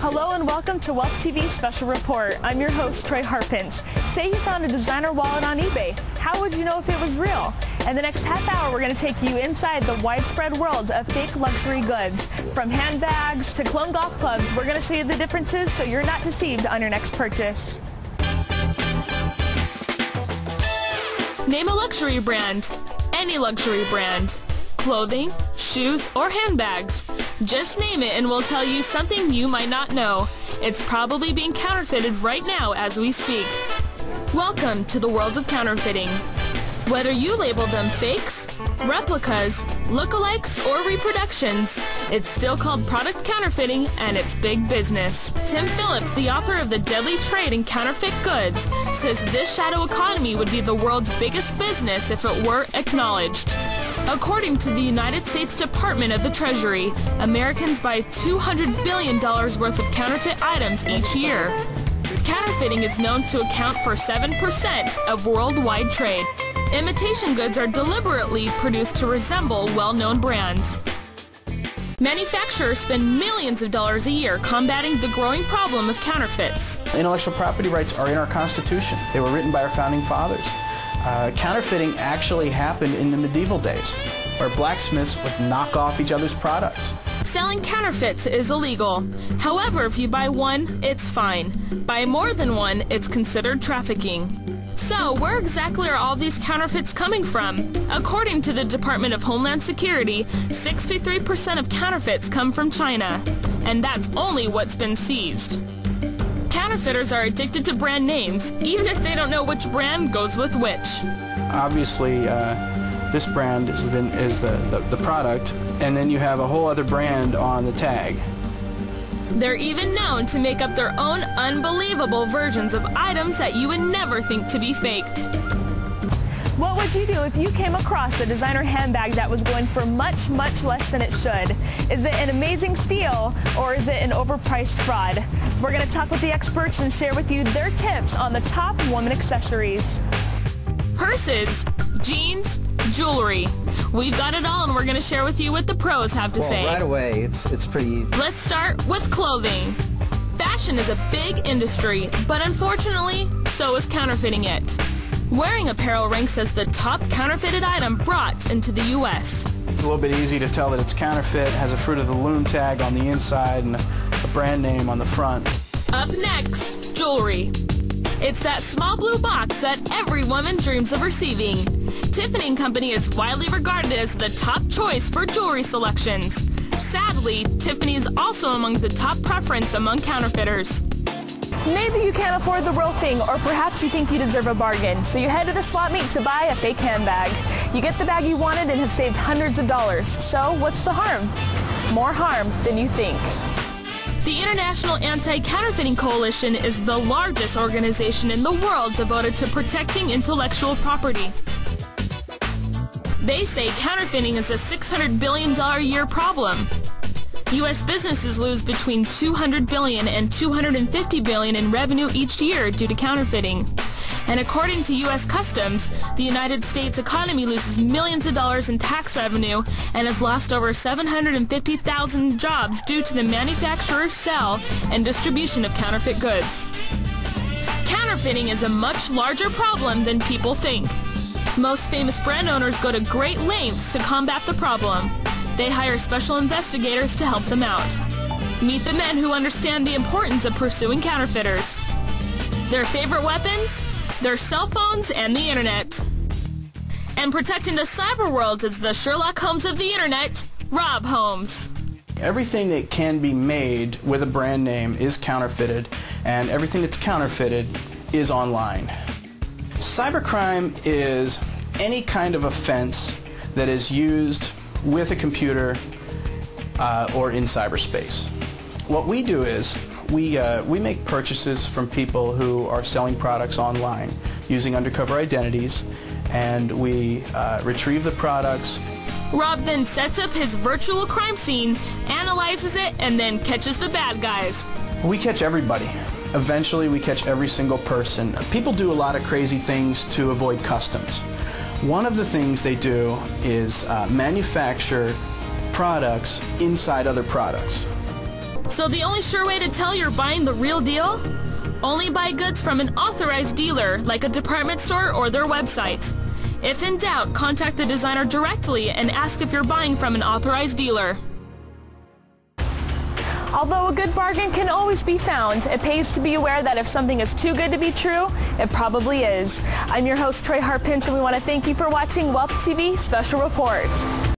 Hello and welcome to Wealth TV's Special Report. I'm your host, Troy Harpin. Say you found a designer wallet on eBay. How would you know if it was real? In the next half hour, we're going to take you inside the widespread world of fake luxury goods. From handbags to clone golf clubs, we're going to show you the differences so you're not deceived on your next purchase. Name a luxury brand. Any luxury brand. Clothing, shoes, or handbags. Just name it and we'll tell you something you might not know. It's probably being counterfeited right now as we speak. Welcome to the world of counterfeiting. Whether you label them fakes, replicas, lookalikes, or reproductions, it's still called product counterfeiting and it's big business. Tim Phillips, the author of The Deadly Trade in Counterfeit Goods, says this shadow economy would be the world's biggest business if it were acknowledged. According to the United States Department of the Treasury, Americans buy $200 billion worth of counterfeit items each year. Counterfeiting is known to account for 7% of worldwide trade. Imitation goods are deliberately produced to resemble well-known brands. Manufacturers spend millions of dollars a year combating the growing problem of counterfeits. Intellectual property rights are in our Constitution. They were written by our founding fathers. Counterfeiting actually happened in the medieval days, where blacksmiths would knock off each other's products. Selling counterfeits is illegal. However, if you buy one, it's fine. Buy more than one, it's considered trafficking. So, where exactly are all these counterfeits coming from? According to the Department of Homeland Security, 63% of counterfeits come from China, and that's only what's been seized. Counterfeiters are addicted to brand names, even if they don't know which brand goes with which. Obviously, this brand is the product, and then you have a whole other brand on the tag. They're even known to make up their own unbelievable versions of items that you would never think to be faked. What would you do if you came across a designer handbag that was going for much, much less than it should? Is it an amazing steal or is it an overpriced fraud? We're going to talk with the experts and share with you their tips on the top woman accessories. Purses, jeans, jewelry. We've got it all and we're going to share with you what the pros have to say. Right away, it's pretty easy. Let's start with clothing. Fashion is a big industry, but unfortunately, so is counterfeiting it. Wearing apparel ranks as the top counterfeited item brought into the U.S. It's a little bit easy to tell that it's counterfeit. It has a Fruit of the Loom tag on the inside and a brand name on the front. Up next, jewelry. It's that small blue box that every woman dreams of receiving. Tiffany & Company is widely regarded as the top choice for jewelry selections. Sadly, Tiffany is also among the top preference among counterfeiters. Maybe you can't afford the real thing, or perhaps you think you deserve a bargain, so you head to the swap meet to buy a fake handbag. You get the bag you wanted and have saved hundreds of dollars. So what's the harm? More harm than you think. The International Anti-Counterfeiting Coalition is the largest organization in the world devoted to protecting intellectual property. They say counterfeiting is a $600 billion a year problem. U.S. businesses lose between $200 billion and $250 billion in revenue each year due to counterfeiting. And according to U.S. Customs, the United States economy loses millions of dollars in tax revenue and has lost over 750,000 jobs due to the manufacture, sale, and distribution of counterfeit goods. Counterfeiting is a much larger problem than people think. Most famous brand owners go to great lengths to combat the problem. They hire special investigators to help them out. Meet the men who understand the importance of pursuing counterfeiters. Their favorite weapons? Their cell phones and the internet. And protecting the cyber world is the Sherlock Holmes of the internet, Rob Holmes. Everything that can be made with a brand name is counterfeited, and everything that's counterfeited is online. Cybercrime is any kind of offense that is used with a computer or in cyberspace. What we do is we make purchases from people who are selling products online using undercover identities, and we retrieve the products. Rob then sets up his virtual crime scene, analyzes it, and then catches the bad guys. We catch everybody. Eventually we catch every single person. People do a lot of crazy things to avoid customs. One of the things they do is manufacture products inside other products. So the only sure way to tell you're buying the real deal? Only buy goods from an authorized dealer, like a department store or their website. If in doubt, contact the designer directly and ask if you're buying from an authorized dealer. Although a good bargain can always be found, it pays to be aware that if something is too good to be true, it probably is. I'm your host, Troy Harpin, and we want to thank you for watching Wealth TV Special Reports.